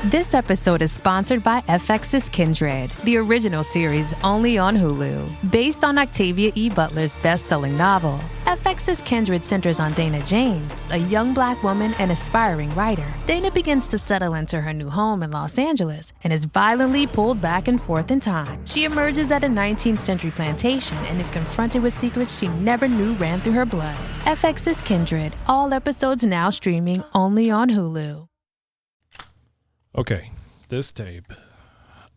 This episode is sponsored by FX's Kindred, the original series only on Hulu. Based on Octavia E. Butler's best-selling novel, FX's Kindred centers on Dana James, a young Black woman and aspiring writer. Dana begins to settle into her new home in Los Angeles and is violently pulled back and forth in time. She emerges at a 19th century plantation and is confronted with secrets she never knew ran through her blood. FX's Kindred, all episodes now streaming only on Hulu. Okay, this tape,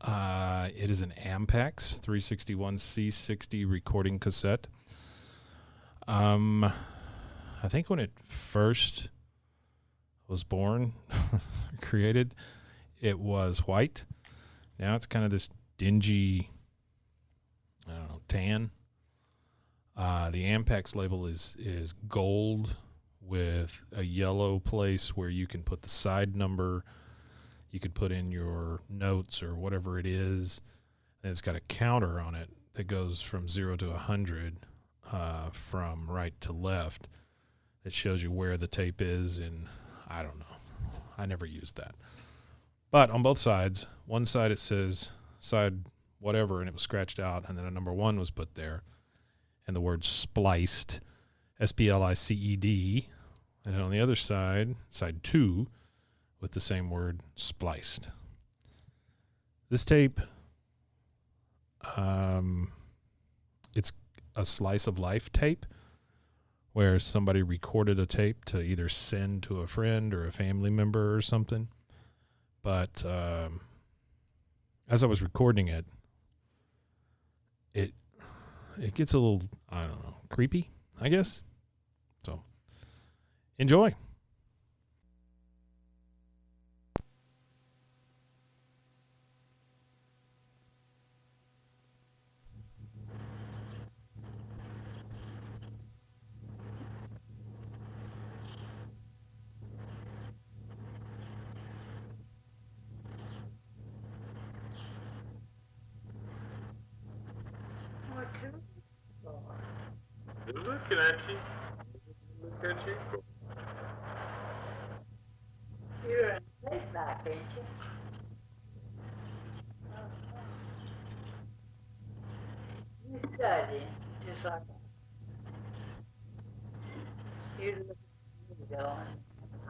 it is an AMPEX 361 C60 recording cassette. I think when it first was born, created, it was white. Now it's kind of this dingy, I don't know, tan. The AMPEX label is gold with a yellow place where you can put the side number. You could put in your notes or whatever it is. And it's got a counter on it that goes from 0 to 100 from right to left. It shows you where the tape is, and I don't know. I never used that. But on both sides, one side it says side whatever, and it was scratched out, and then a number 1 was put there, and the word spliced, S-P-L-I-C-E-D. And then on the other side, side 2, with the same word, spliced. This tape, it's a slice of life tape where somebody recorded a tape to either send to a friend or a family member or something. But as I was recording it, it gets a little, I don't know, creepy, I guess. So, enjoy. They're looking at you. Look at you. You're in place back, ain't you? You studying just like you looking good, going.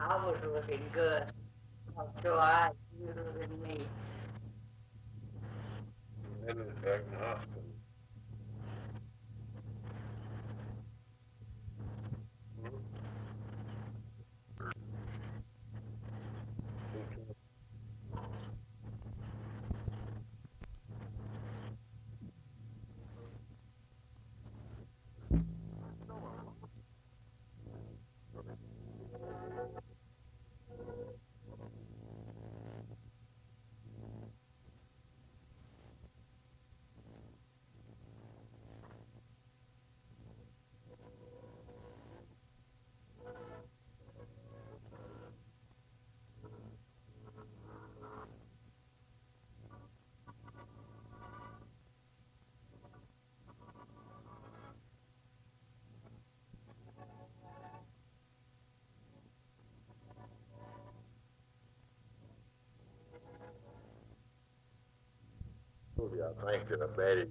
I was looking good. So you looking at me. And it's back in the hospital. I think that I bet it.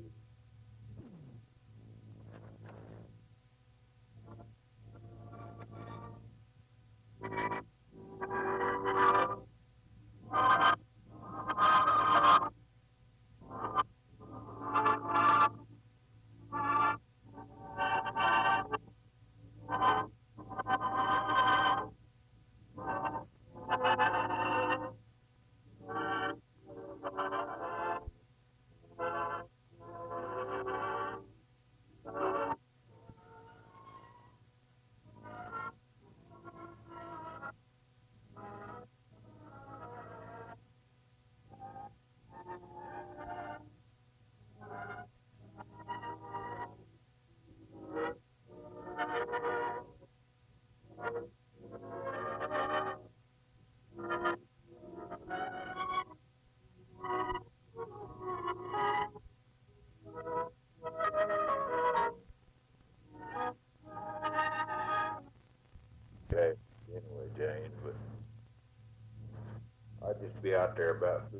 used to be out there about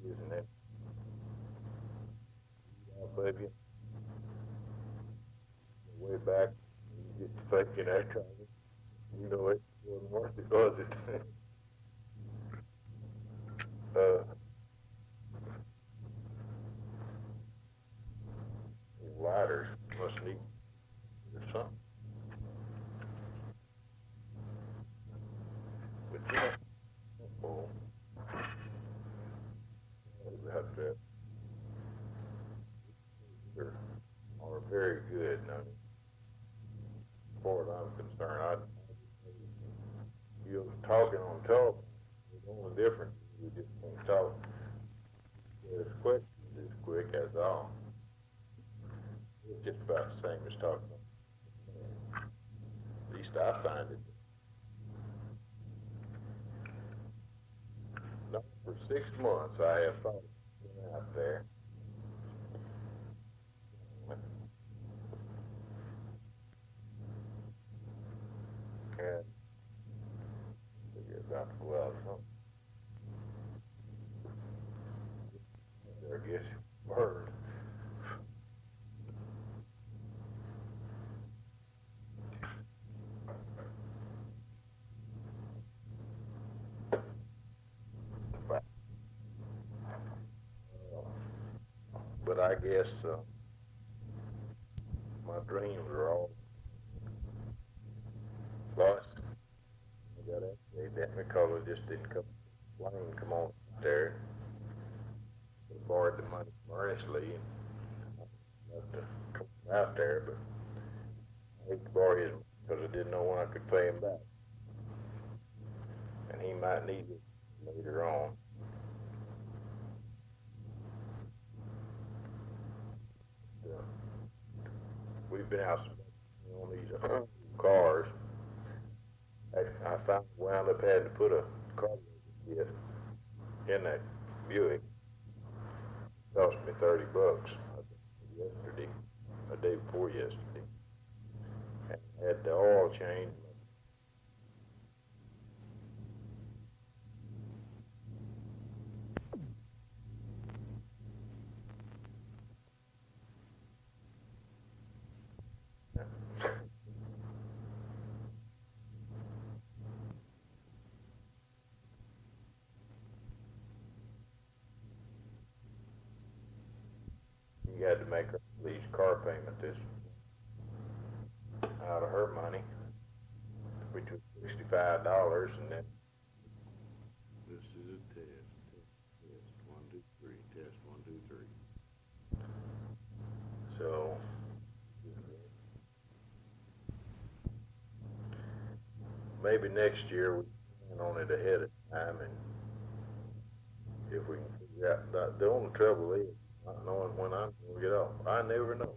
using that. Baby, way back, you get to thinking that kind of, you know, it wasn't worth it, was it? Lighters must need or something. But yeah, well, about that. Are very good. Now, as far as I'm concerned, you're talking on top. The only difference is you just can't talk as quick as all. It's just about the same as talking. At least I find it. Now, for 6 months, I have thought of out there. And figure about to go out or something. I guess bird. But I guess my dreams are all lost. I got that because it just didn't come on there. I borrowed the money from Ernestly and I had to come out there, but I hate to borrow his because I didn't know when I could pay him back. And he might need it later on. We've been out on these cars. I wound up having to put a car in that Buick. It cost me $30 yesterday, a day before yesterday. And I had the oil change. You had to make her lease car payment this out of her money, which was $65, and then this is a test. Test 1, 2, 3. Test 1, 2, 3. so maybe next year we plan on it ahead of time, and if we can figure out. The only trouble is not knowing when I'm going to get off. I never know.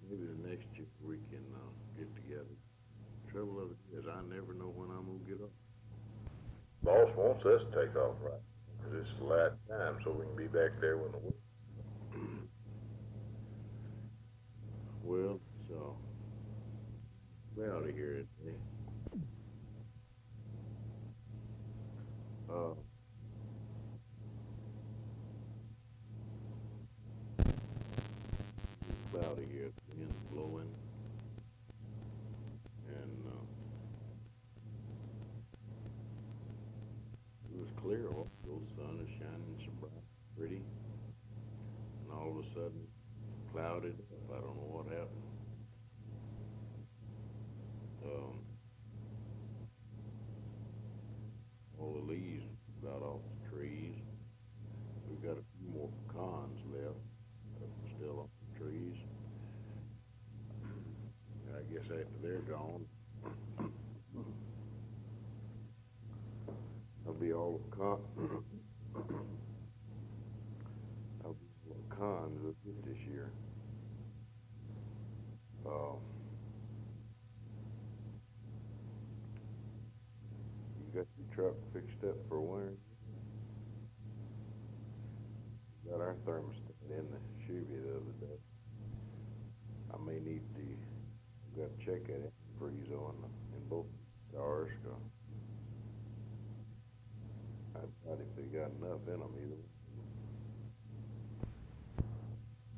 Maybe the next year we can get together. Trouble of it is I never know when I'm going to get off. Boss wants us to take off right, because it's the last time, so we can be back there when the work. Well, so we're out of here today. Cloudy here, the wind's blowing, and it was clear. Also, the sun is shining so bright, pretty, and all of a sudden, clouded up. I don't know what happened. All the leaves got off the trees. We've got a few more pecans left, still on the trees. I guess after they're gone, there'll be all the pecans we'll get this year. You got your truck fixed up for winter? Got our thermostat in the Chevy the other day. I may need to got to check at it, freeze on in both cars. I'd Not if they got enough in them either.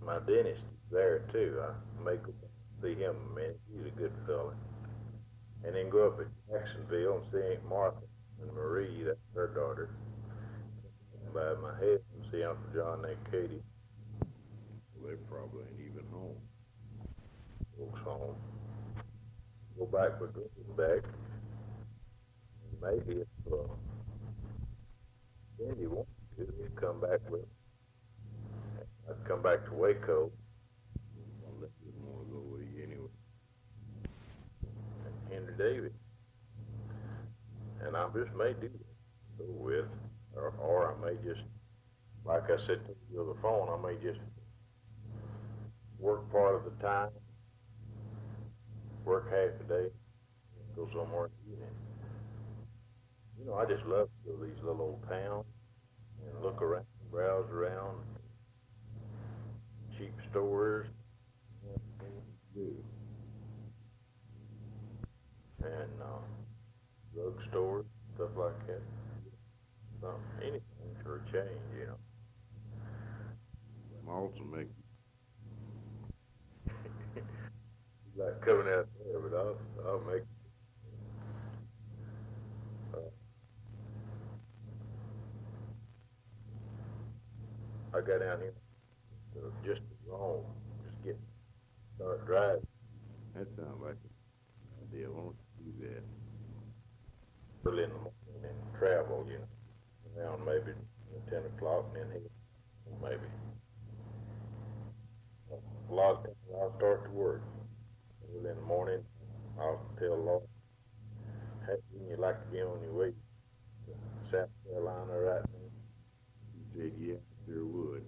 My dentist is there too. I make see him a minute. He's a good fella. And then go up to Jacksonville and see Aunt Martha and Marie, that's her daughter. By my head and see Uncle John and Katie. Well, they probably ain't even home. Folks home. Go back with back. Maybe if Cindy wants to, he'll come back with. I'd come back to Waco. Unless they want to go with you anyway. And Henry David. And I just may do that. Go with. Or I may just, like I said to you on the phone, I may just work part of the time, work half a day, go somewhere. You know, I just love to go to these little old towns and look around, browse around, cheap stores, and drug stores, stuff like that. Anything for a change, you know. Malts will make Like coming out there, but I'll make. I got down here just wrong. Just start driving that sounds like an idea. Why don't you do that? early in the morning and travel, you know, around maybe 10 o'clock and then hit, maybe. A lot of times I'll start to work early in the morning. I'll tell Lord, hey, wouldn't you like to be on your way to South Carolina right now? He said, yeah, sure would.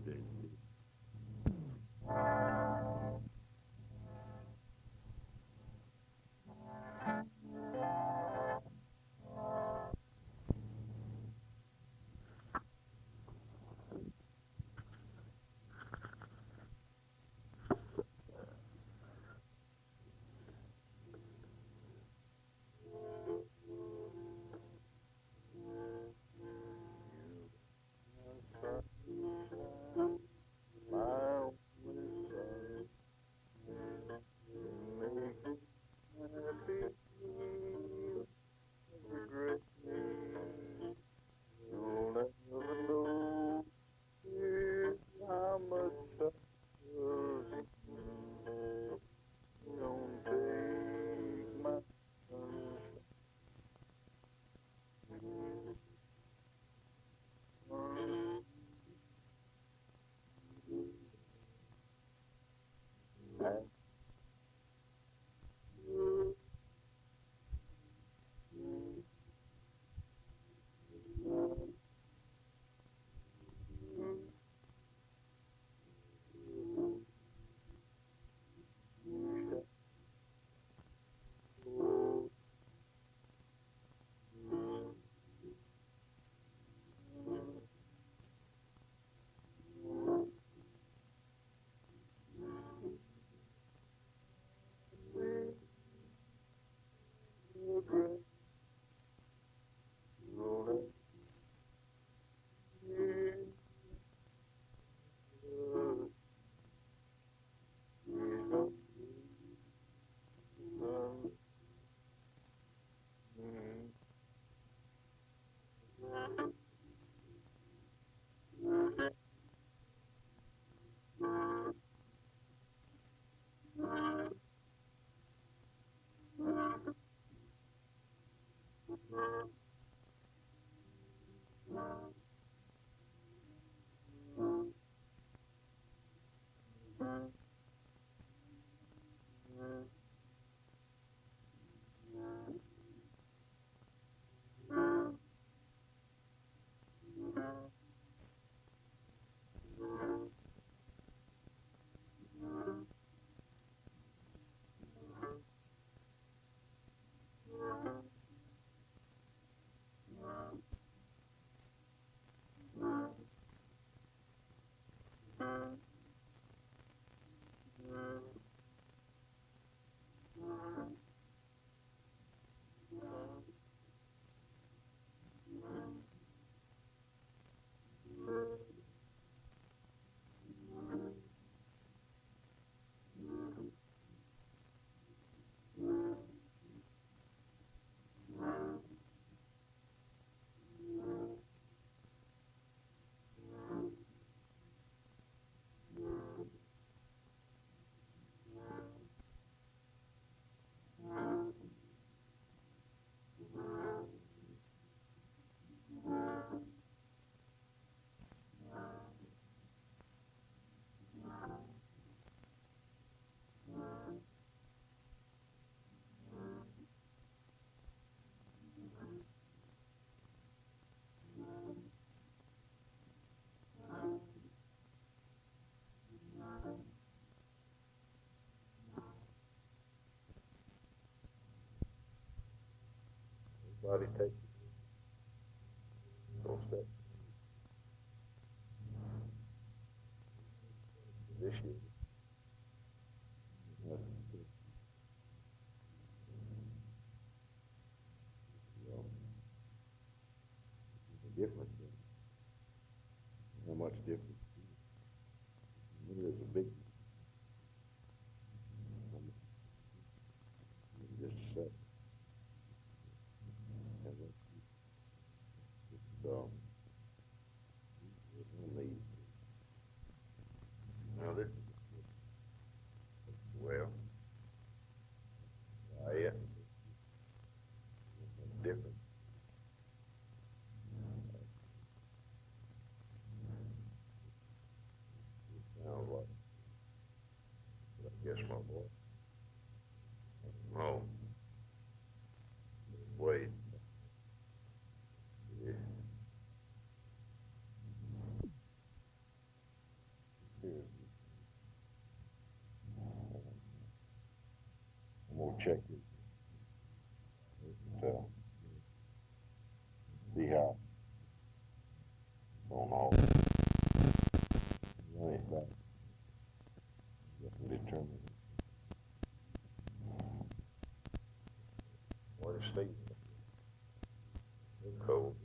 Somebody take don't step this year. Difference. How much difference? There's a big. Just a sec. So, now this, well, yeah, different. Sounds like, I guess my boy. Oh, wait. Yeah. I'm gonna check it. See how on all. Run it back. Determine. What is state? Cold.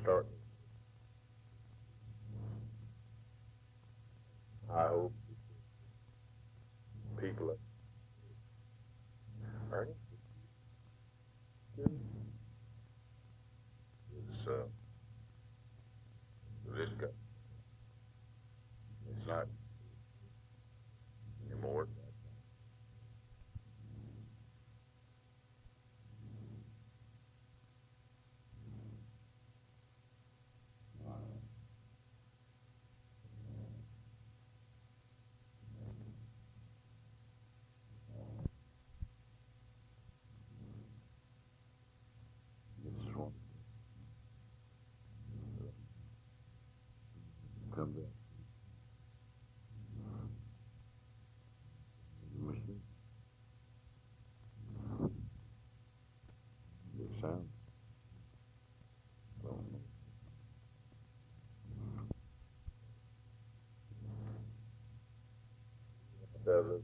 Start. I hope people are it's this guy. It's not anymore. This is one. Come back. Machine. The sound. Does it?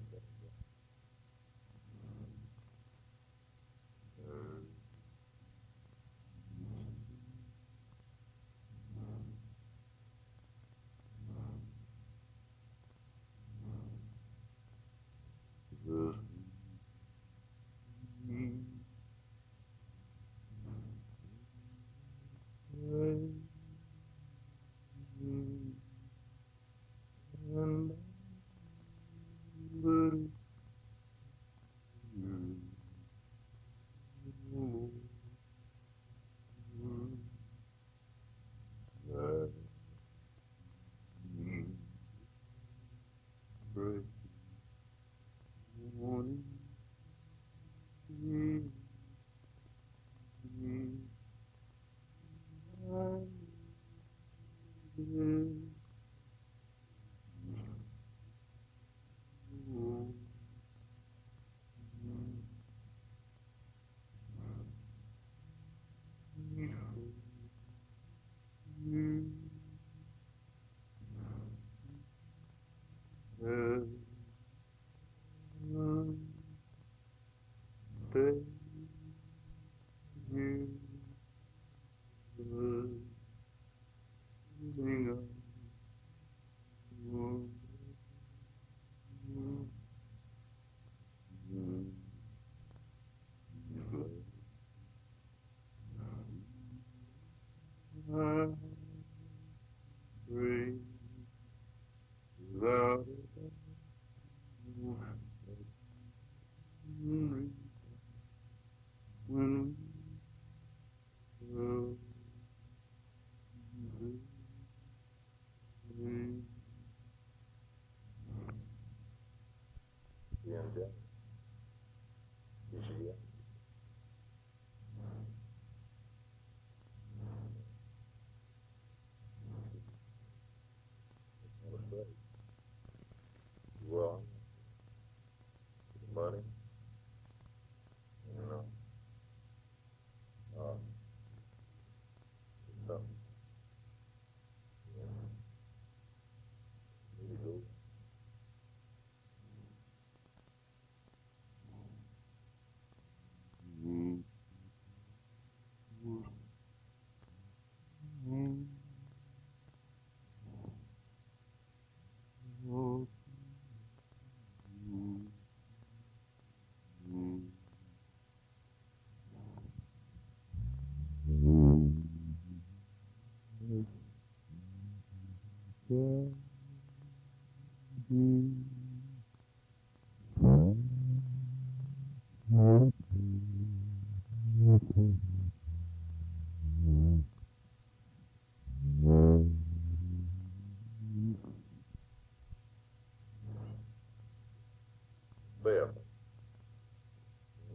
Beth,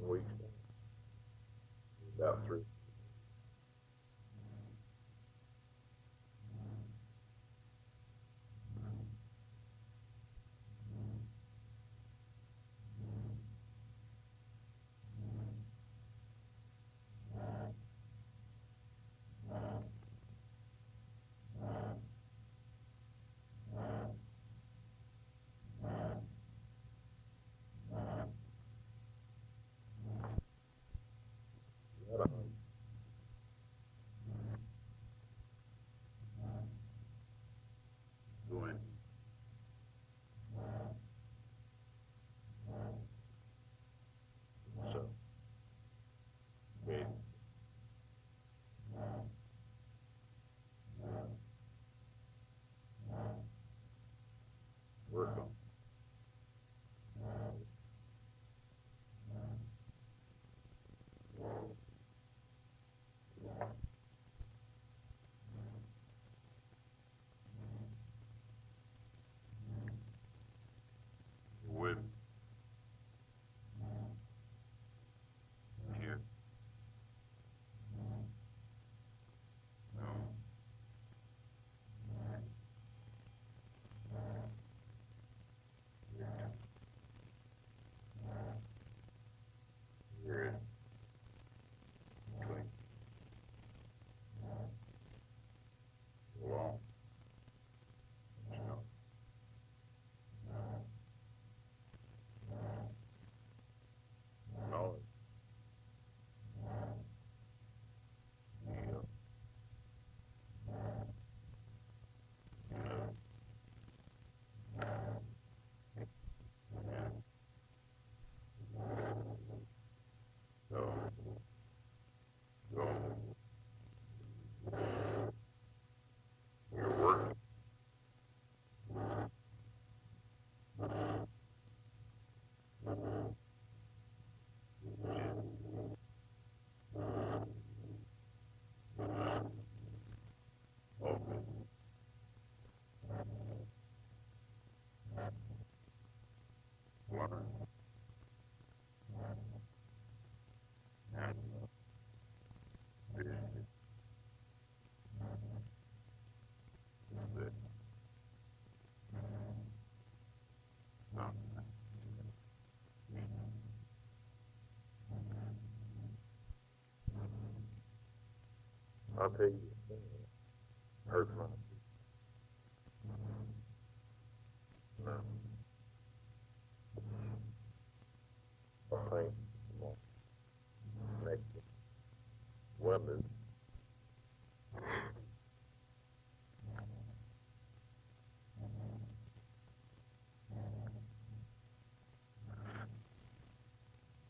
weeks, about 3. Going. So, okay. Work on. With here. No. Here it. Clean. Long. No. No. Go. You're working. Okay. Learn. And business. This. Not. I'll tell you, hurts my no. I think next women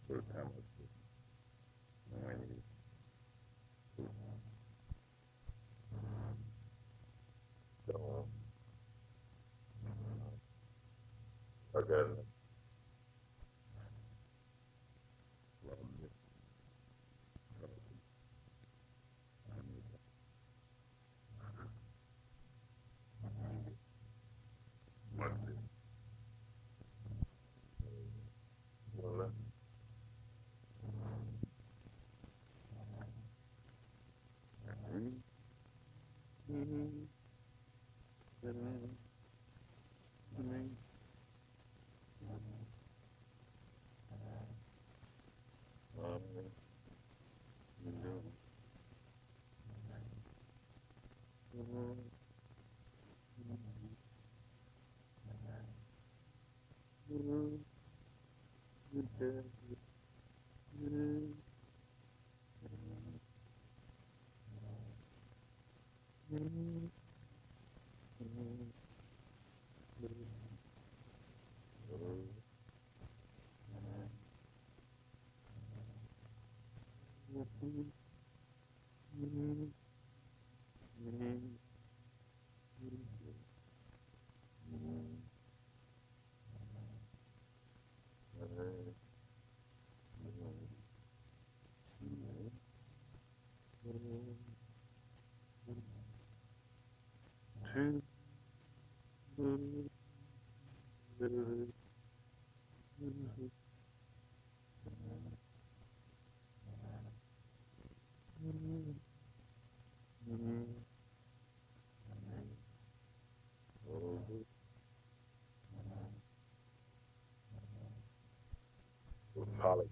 first time I see when you don't I got it. Well, Polly.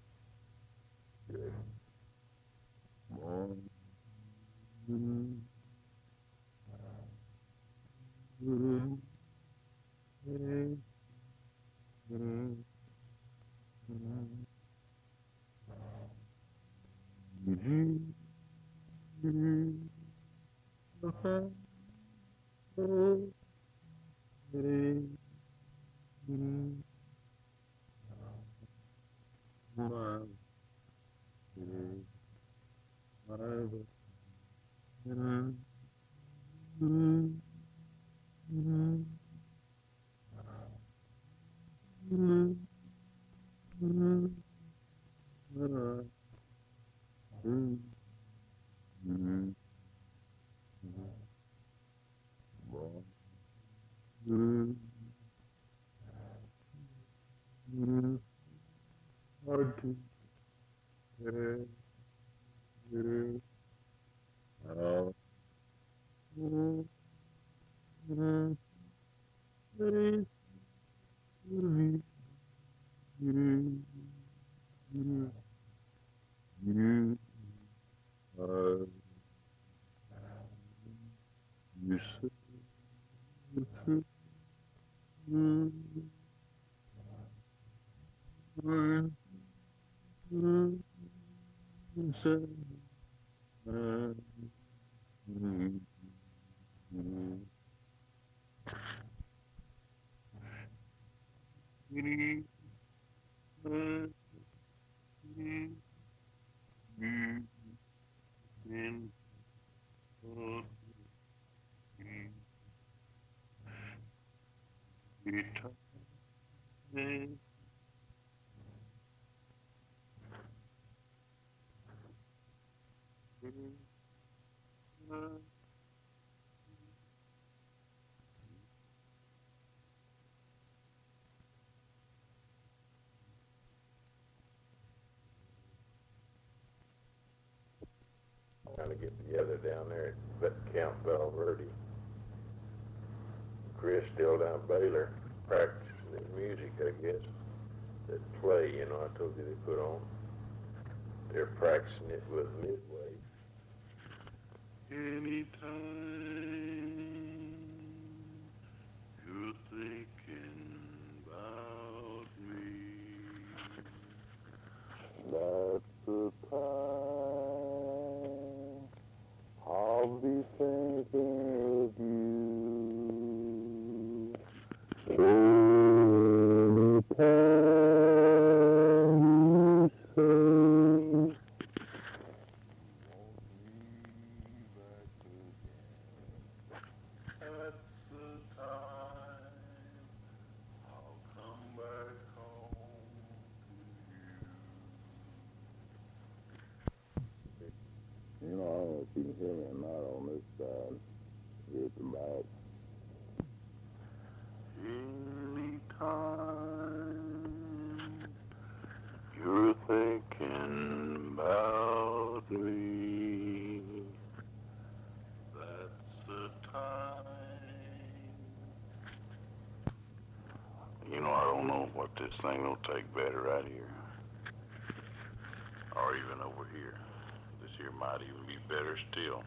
Trying to get together down there at Camp Val Verde. Chris still down at Baylor practicing his music, I guess. That play, you know, I told you they put on. They're practicing it with Midway. Anytime you're thinking about me, that's the time I'll be thinking of you. Anytime you say that's the time I'll come back home to you. You know, I don't know if you can hear me or not on this side. Here at the back. Anytime you're thinking about me, that's the time. You know, I don't know what this thing will take better right here. Or even over here. This here might even be better still.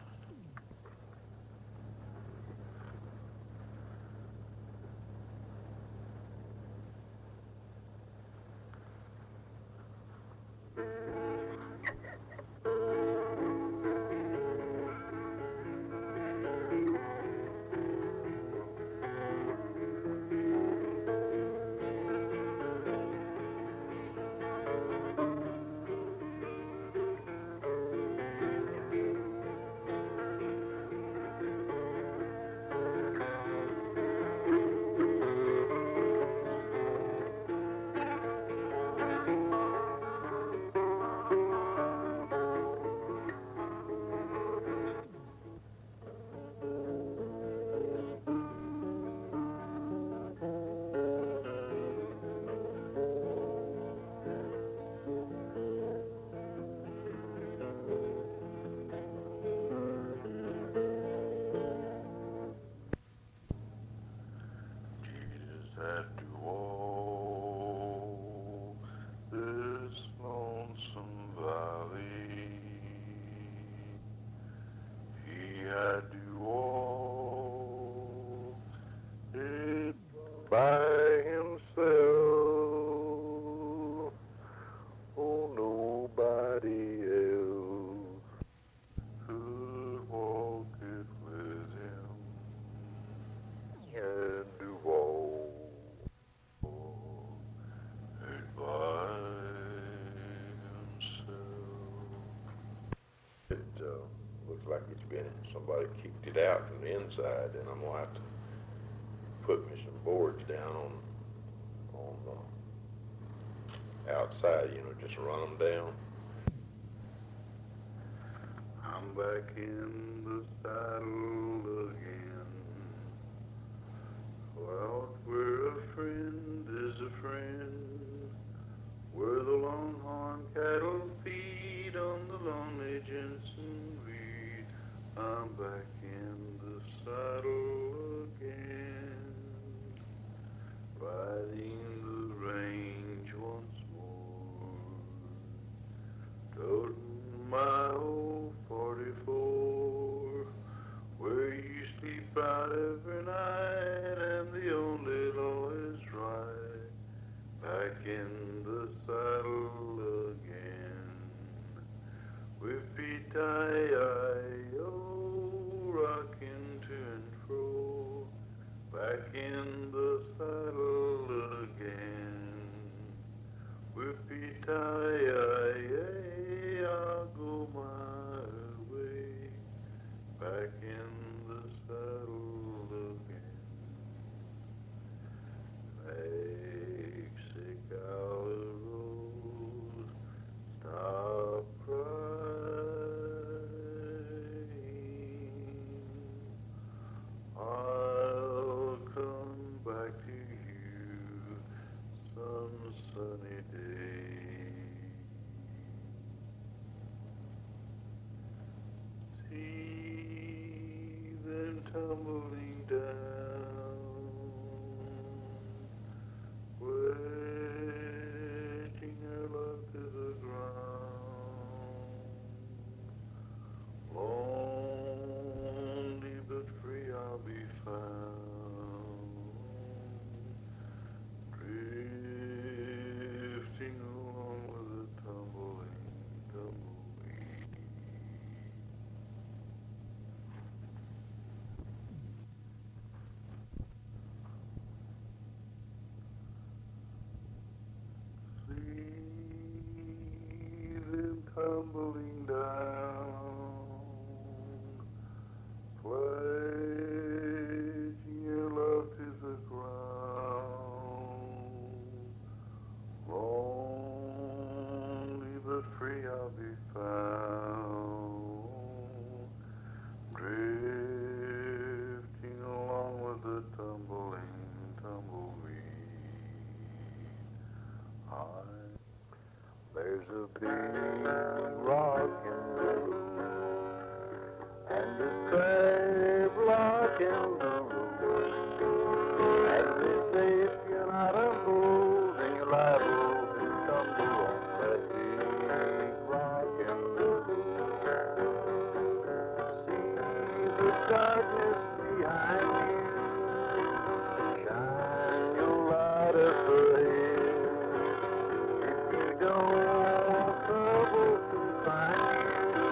had to walk this lonesome valley. He had to walk it by himself. Oh, nobody else could walk it with him. He had to walk it by himself. It looks like it's been, somebody kicked it out from the inside, and I'm gonna have to put me some boards down on the outside, you know, just run them down. I'm back in the saddle again. Well, where a friend is a friend, where the longhorn cattle feed on the lonely Jensen weed. I'm back in the saddle again, riding the range once more, toting my old 44, where you sleep out every night and the only law is right. Back in the saddle again, whippy-tie-I-O, rocking to and fro. Back in the saddle again, whippy-tie-I-A, I'll go my way. Back in the saddle again. Mexico Road, stop crying. I'll come back to you some sunny day. See them tumbling down, wedging her love to the ground. Lonely but free I'll be found, drifting along with the tumbling tumbleweed. See them tumbling down, pledging your love to the ground. Lonely but free I'll be found, drifting along with the tumbling tumbleweed. There's a big rock in the road, and a crab rock in the road. And they say if you're not a fool, then you're liable to stumble on that big rock in the road. See the darkness behind you, shine your light up ahead. If you don't want trouble to find you,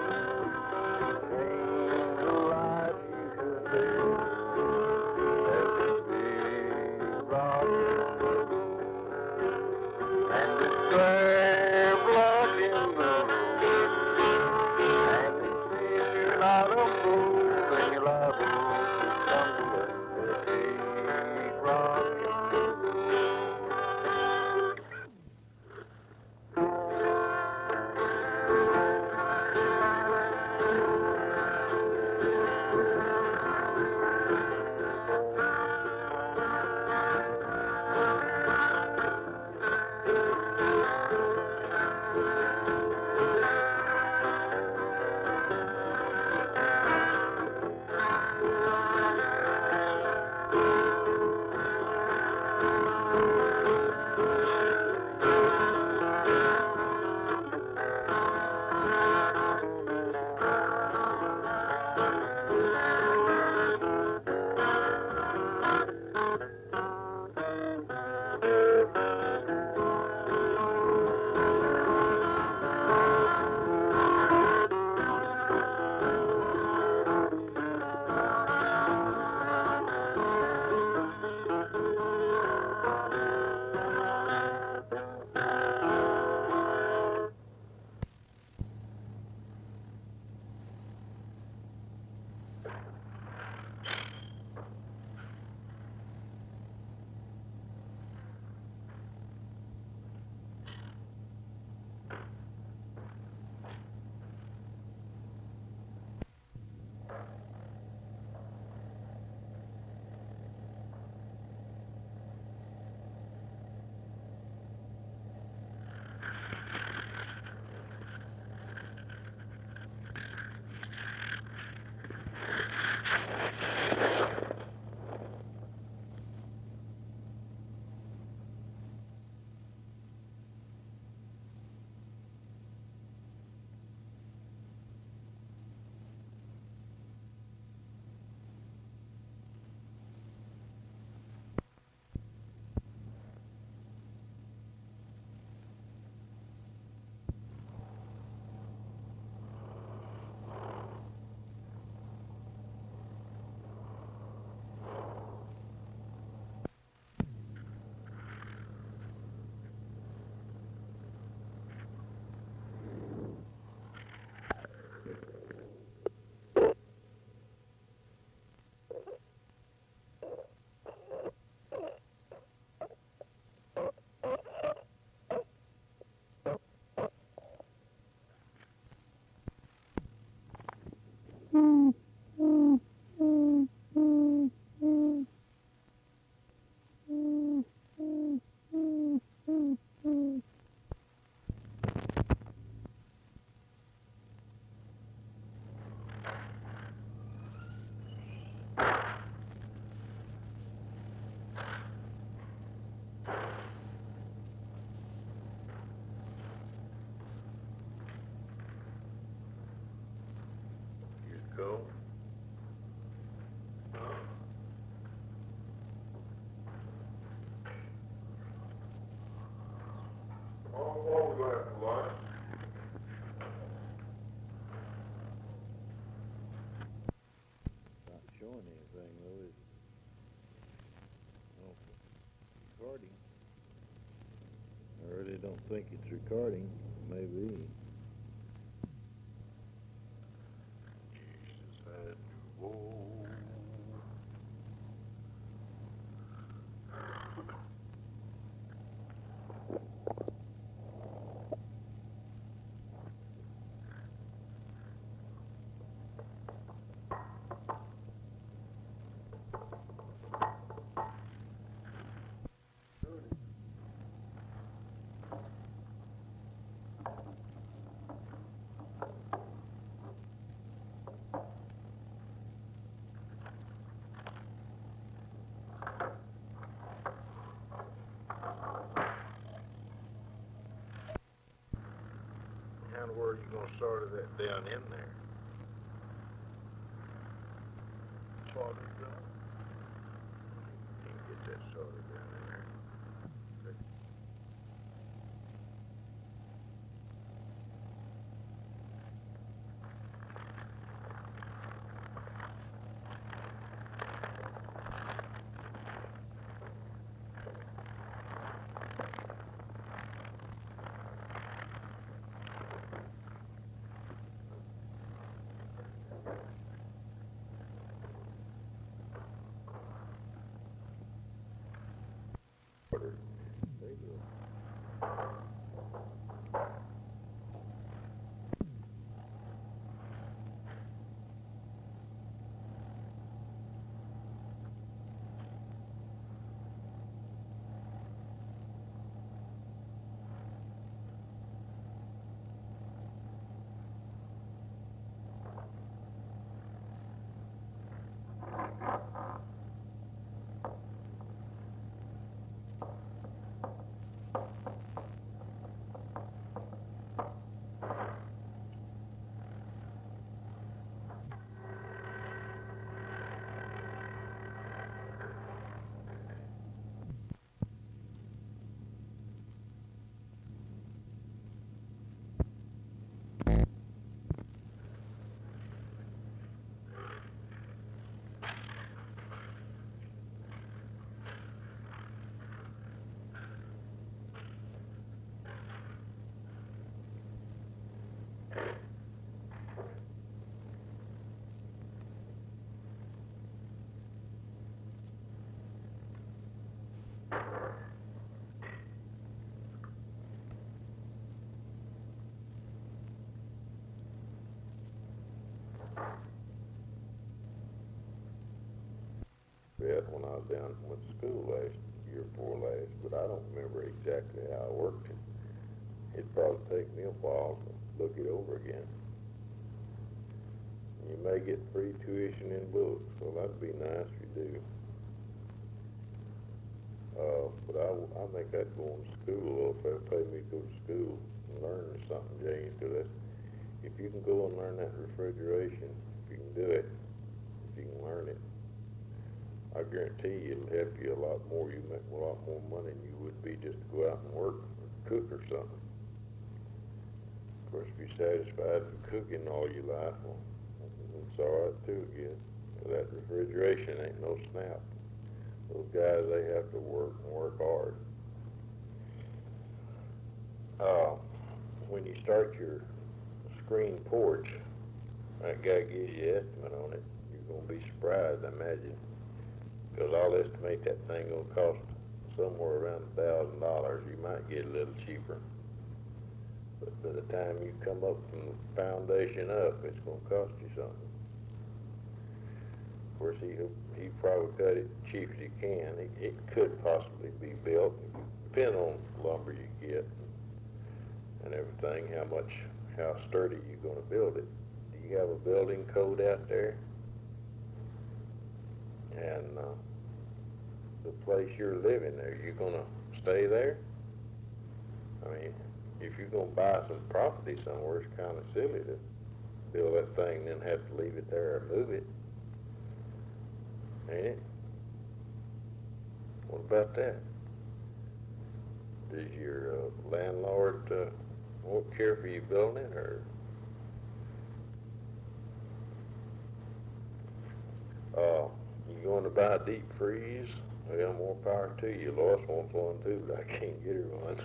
change the light cool. What we gonna have for lunch? Not showing anything though, is recording. I really don't think it's recording. Maybe. Jesus had to whoa. Kind of where you gonna start that down in there? Started done. Get that started down in there. Yeah, when I was down went to school year before last, but I don't remember exactly how I worked it. It'd probably take me a while to look it over again. You may get free tuition in books, so that'd be nice if you do. But I think I'd go to school, if they'd pay me to go to school and learn something, James, because if you can go and learn that refrigeration, if you can do it, if you can learn it, I guarantee you it'll help you a lot more. You make a lot more money than you would be just to go out and work or cook or something. Of course, if you're satisfied with cooking all your life, well, it's all right too, I guess. That refrigeration ain't no snap. Those guys, they have to work and work hard. When you start your screen porch, that guy gives you an estimate on it. You're going to be surprised, I imagine. Because I'll estimate that thing will cost somewhere around $1,000. You might get a little cheaper. But by the time you come up from the foundation up, it's going to cost you something. Of course, he probably cut it cheap as he can. It could possibly be built, depending on the lumber you get and everything, how sturdy you're going to build it. Do you have a building code out there? And the place you're living there, you're going to stay there? I mean, if you're going to buy some property somewhere, it's kind of silly to fill that thing, then have to leave it there or move it. Ain't it? What about that? Does your landlord won't care for you building it, or? You going to buy a deep freeze? Well, more power to you. Lois wants one too, but I can't get her one.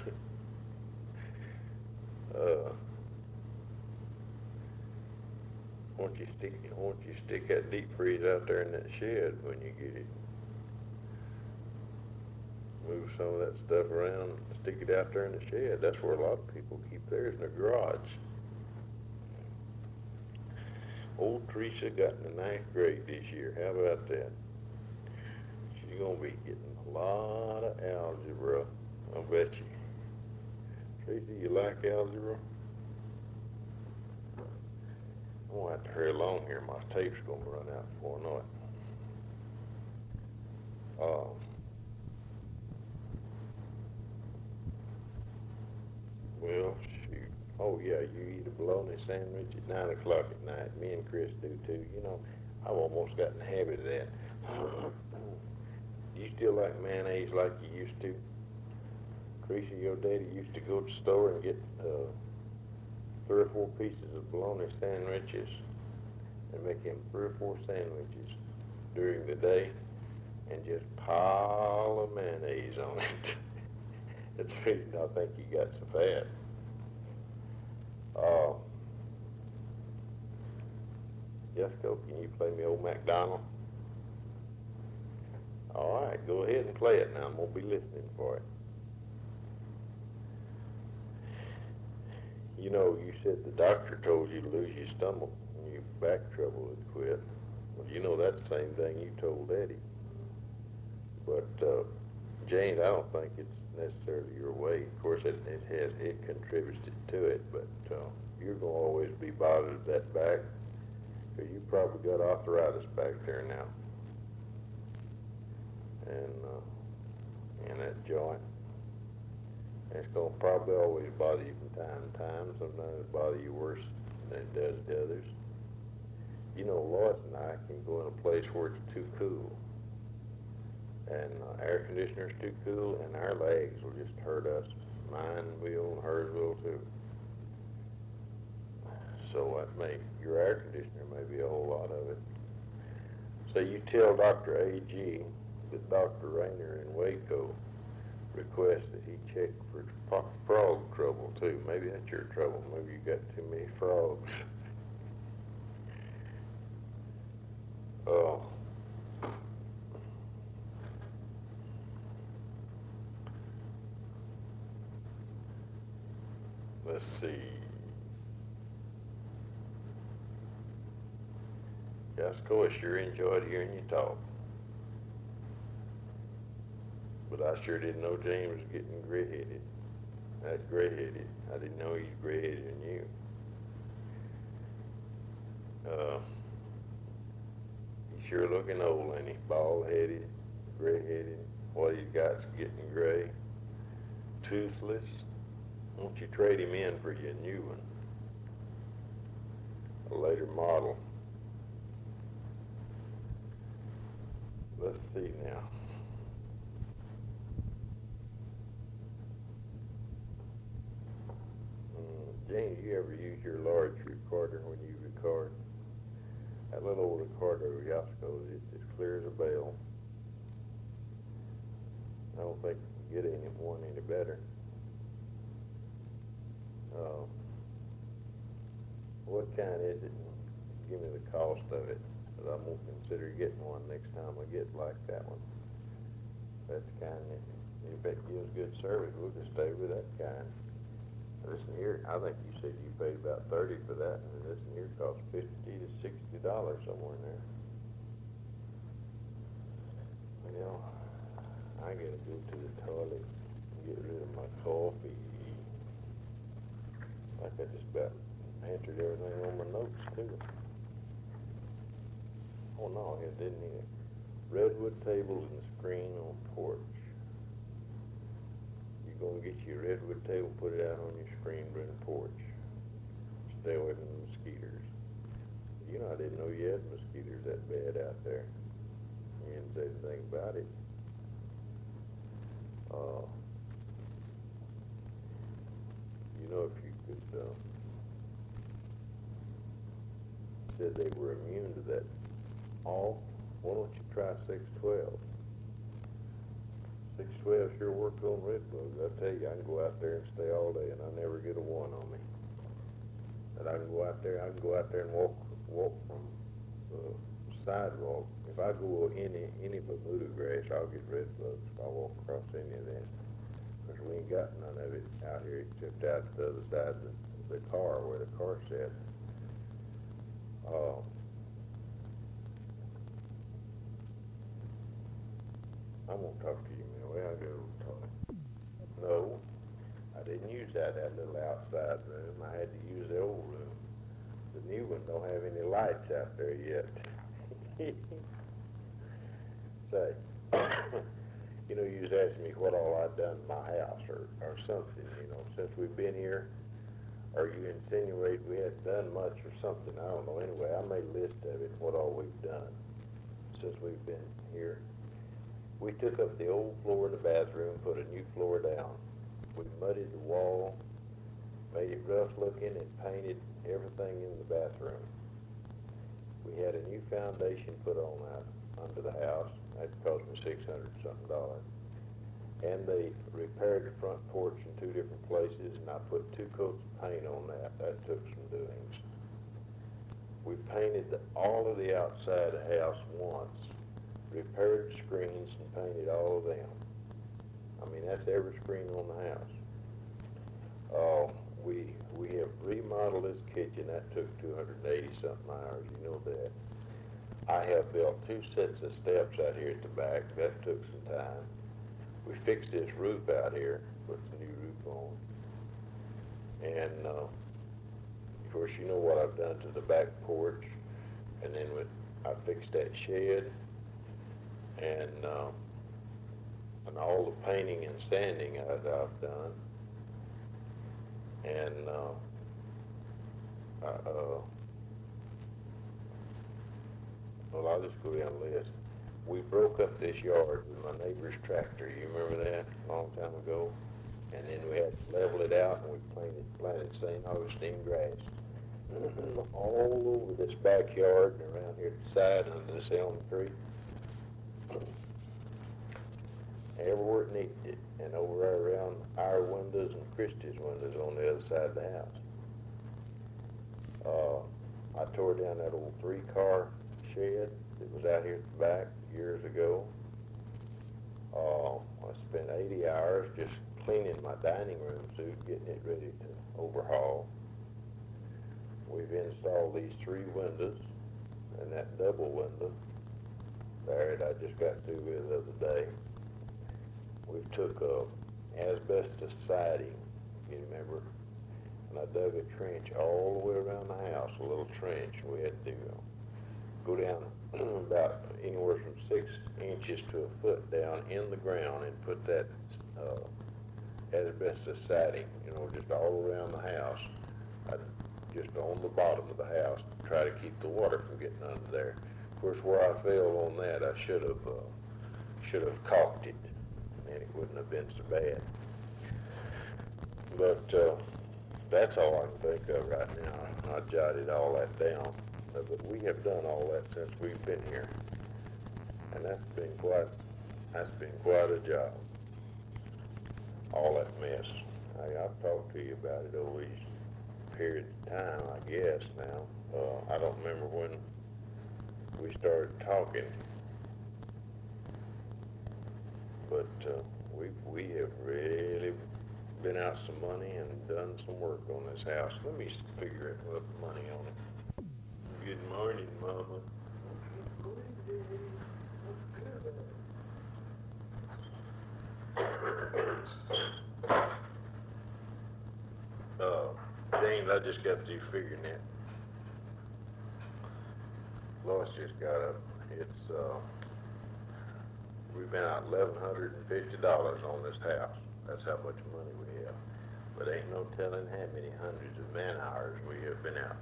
Won't you stick that deep freeze out there in that shed when you get it? Move some of that stuff around, stick it out there in the shed. That's where a lot of people keep theirs, in their garage. Old Teresa got in the 9th grade this year. How about that? She's gonna be getting a lot of algebra, I'll bet you. Teresa, you like algebra? I'm gonna have to hurry along here. My tape's gonna run out before I know it. Well, shoot. Oh yeah, you eat a bologna sandwich at 9 o'clock at night. Me and Chris do too. You know, I've almost got in the habit of that. Do you still like mayonnaise like you used to? Teresa, your daddy used to go to the store and get 3 or 4 pieces of bologna sandwiches and make him 3 or 4 sandwiches during the day and just pile of mayonnaise on it. That's the reason I think you got so fat. Jessica, can you play me old MacDonald? All right, go ahead and play it now. I'm going to be listening for it. You know, you said the doctor told you to lose your stomach and your back trouble had quit. Well, you know that's the same thing you told Eddie. But, Jane, I don't think it's necessarily your weight. Of course, it contributes to it, but you're going to always be bothered with that back, because you probably got arthritis back there now. And in that joint. And it's going to probably always bother you from time to time. Sometimes it bothers you worse than it does to others. You know, Lois and I can go in a place where it's too cool. And air conditioner's too cool, and our legs will just hurt us. Mine will, and hers will too. So your air conditioner may be a whole lot of it. So you tell Dr. A.G. that Dr. Rayner in Waco requests that he check for frog trouble too. Maybe that's your trouble. Maybe you got too many frogs. Let's see. Jessica, I sure enjoyed hearing you talk. But I sure didn't know James was getting gray-headed. That's gray-headed. I didn't know he's gray-headed than you. He's sure looking old, ain't he? Bald-headed, gray-headed. What he's got's getting gray. Toothless. Won't you trade him in for your new one? A later model. Let's see now. Jane, do you ever use your large recorder when you record? That little old recorder over Yosco's, it's as clear as a bell. I don't think you can get one any better. What kind is it? Give me the cost of it, but I'm going to consider getting one next time I get like that one. That's the kind that, if it gives good service, we'll just stay with that kind. Listen here, I think you said you paid about $30 for that, and this here costs $50 to $60 somewhere in there. Well, I gotta go to the toilet and get rid of my coffee. Like I just about answered everything on my notes too. Oh no, it didn't either. Redwood tables and screen on porch. You're gonna get your redwood table, put it out on your screen by the porch. Stay away from the mosquitoes. You know, I didn't know you had mosquitoes that bad out there. You didn't say anything about it. You know, if you could, said they were immune to that all, why don't you try 612? 612 sure works on red bugs. I tell you, I can go out there and stay all day, and I never get a one on me. And I can go out there and walk from the sidewalk. If I go any Bermuda grass, I'll get red bugs if I walk across any of that. Because we ain't got none of it out here except out the other side of the car where the car sat. I'm going to talk to you, Millie. I go talk. No, I didn't use that little outside room. I had to use the old room. The new one don't have any lights out there yet. Say, you know, you was asking me what all I'd done in my house or something, you know, since we've been here. Or you insinuate we hadn't done much or something. I don't know. Anyway, I made a list of it, what all we've done since we've been here. We took up the old floor in the bathroom, put a new floor down. We muddied the wall, made it rough looking, and painted everything in the bathroom. We had a new foundation put on out under the house. That cost me $600-something. And they repaired the front porch in 2 different places, and I put 2 coats of paint on that. That took some doings. We painted all of the outside of the house once, repaired the screens, and painted all of them. I mean, that's every screen on the house. We have remodeled this kitchen. That took 280-something hours. You know that. I have built 2 sets of steps out here at the back. That took some time. We fixed this roof out here, put the new roof on. And, of course, you know what I've done to the back porch. And then I fixed that shed. And all the painting and sanding I've done. And, well, I'll just go down the list. We broke up this yard with my neighbor's tractor. You remember that a long time ago? And then we had to level it out, and we planted St. Augustine grass all over this backyard and around here at the side of this elm tree. Everywhere it needed it, and over there around our windows and Christie's windows on the other side of the house. I tore down that old 3-car shed that was out here at the back years ago. I spent 80 hours just cleaning my dining room suit, getting it ready to overhaul. We've installed these 3 windows and that double window there that I just got through with the other day. We took asbestos siding, you remember, and I dug a trench all the way around the house, a little trench. We had to go down about anywhere from 6 inches to a foot down in the ground and put that asbestos siding, you know, just all around the house, just on the bottom of the house, to try to keep the water from getting under there. Of course, where I failed on that, I should have caulked it, and it wouldn't have been so bad. But that's all I can think of right now. I jotted all that down. But we have done all that since we've been here, and that's been quite a job. All that mess. I've talked to you about it over these periods of time, I guess. Now I don't remember when we started talking, but we have really been out some money and done some work on this house. Let me figure out the money on it. Good morning, Mama. James, I just got through figuring that. Lois just got up. We've been out $1,150 on this house. That's how much money we have. But ain't no telling how many hundreds of man hours we have been out.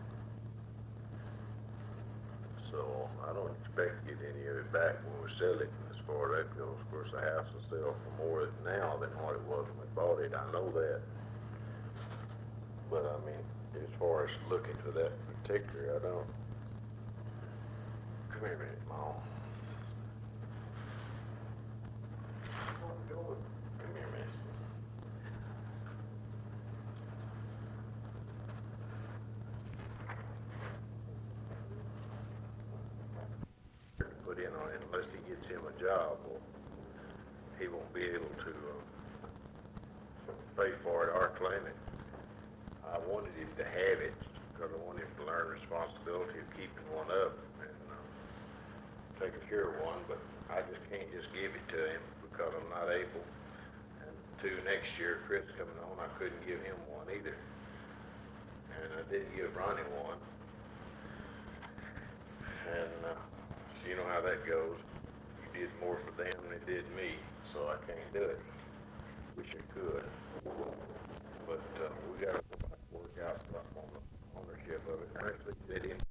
So I don't expect to get any of it back when we sell it. As far as that goes, of course, the house will sell for more now than what it was when we bought it. I know that. But I mean, as far as looking for that particular, I don't. Come here a minute, Mom. Come here a minute. Put in on it unless he gets him a job, or he won't be able to pay for it. Our clinic. I wanted him to have it because I wanted him to learn responsibility of keeping one up and taking care of one, but I just can't just give it to him because I'm not able. And next year, Chris coming on, I couldn't give him one either. And I didn't give Ronnie one. And so you know how that goes. You did more for them than they did me, so I can't do it. Wish I could. But we got to work out stuff on the ownership of it. Actually, they didn't.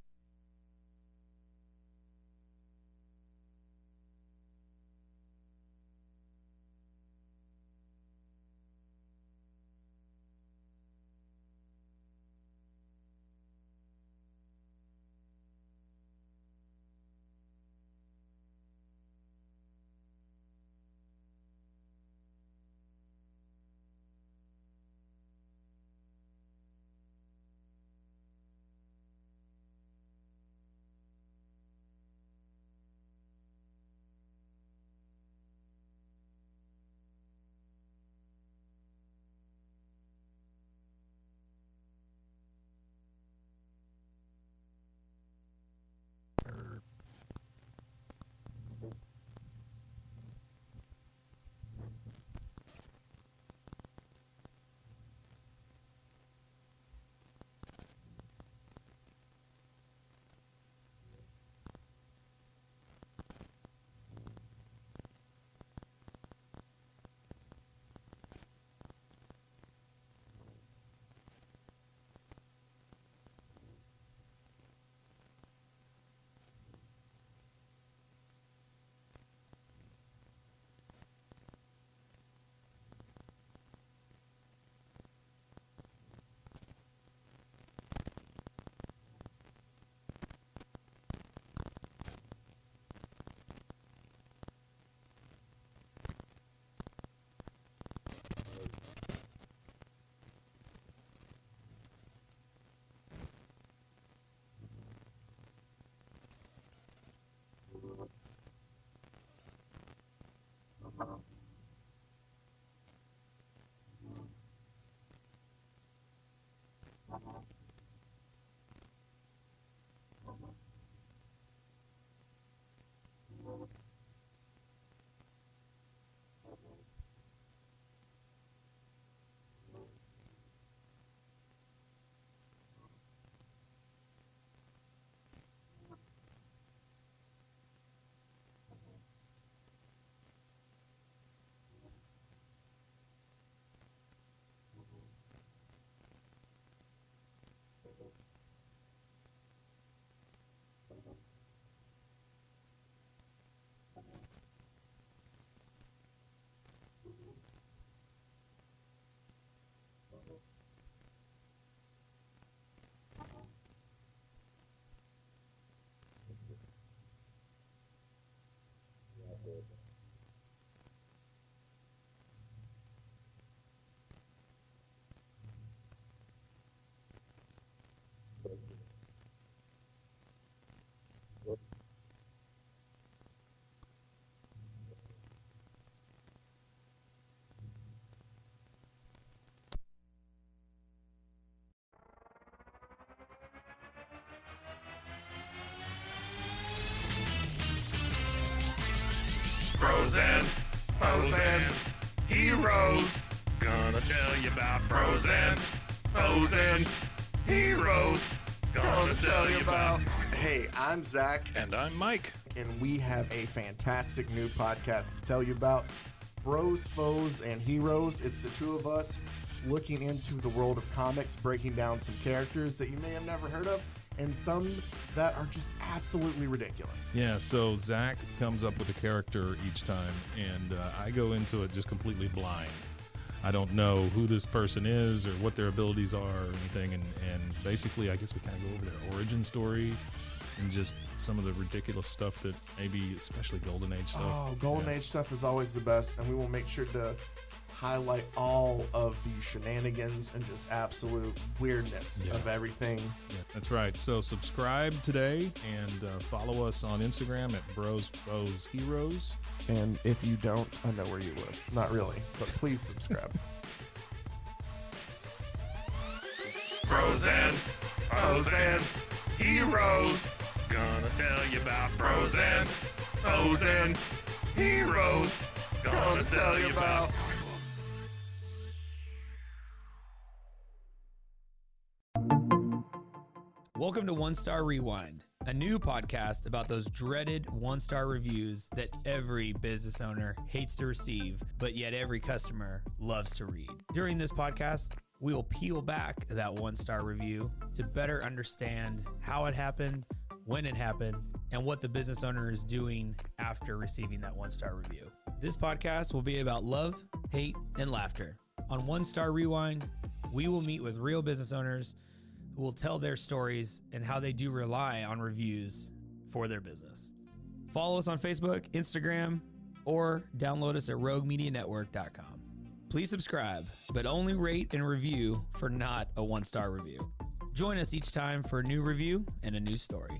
Frozen heroes. Gonna tell you about frozen heroes. Gonna tell you about. Hey, I'm Zach, And I'm Mike. and we have a fantastic new podcast to tell you about. Bros, Foes, and Heroes. It's the two of us looking into the world of comics, breaking down some characters that you may have never heard of, and some that are just absolutely ridiculous. Yeah, so Zach comes up with a character each time, and I go into it just completely blind. I don't know who this person is or what their abilities are or anything, and basically I guess we kind of go over their origin story and just some of the ridiculous stuff that maybe, especially Golden Age stuff. Oh, Golden Age stuff is always the best, and we will make sure to highlight all of the shenanigans and just absolute weirdness of everything. Yeah, that's right. So subscribe today and follow us on Instagram at Bros Heroes. And if you don't, I know where you live. Not really, but please subscribe. Bros and foes and heroes. Gonna tell you about bros and foes and heroes. Gonna tell you about. Welcome to One Star Rewind, a new podcast about those dreaded one-star reviews that every business owner hates to receive, but yet every customer loves to read. During this podcast, we will peel back that one-star review to better understand how it happened, when it happened, and what the business owner is doing after receiving that one-star review. This podcast will be about love, hate, and laughter. On One Star Rewind, we will meet with real business owners who will tell their stories and how they do rely on reviews for their business. Follow us on Facebook, Instagram, or download us at roguemedianetwork.com. Please subscribe, but only rate and review for not a one-star review. Join us each time for a new review and a new story.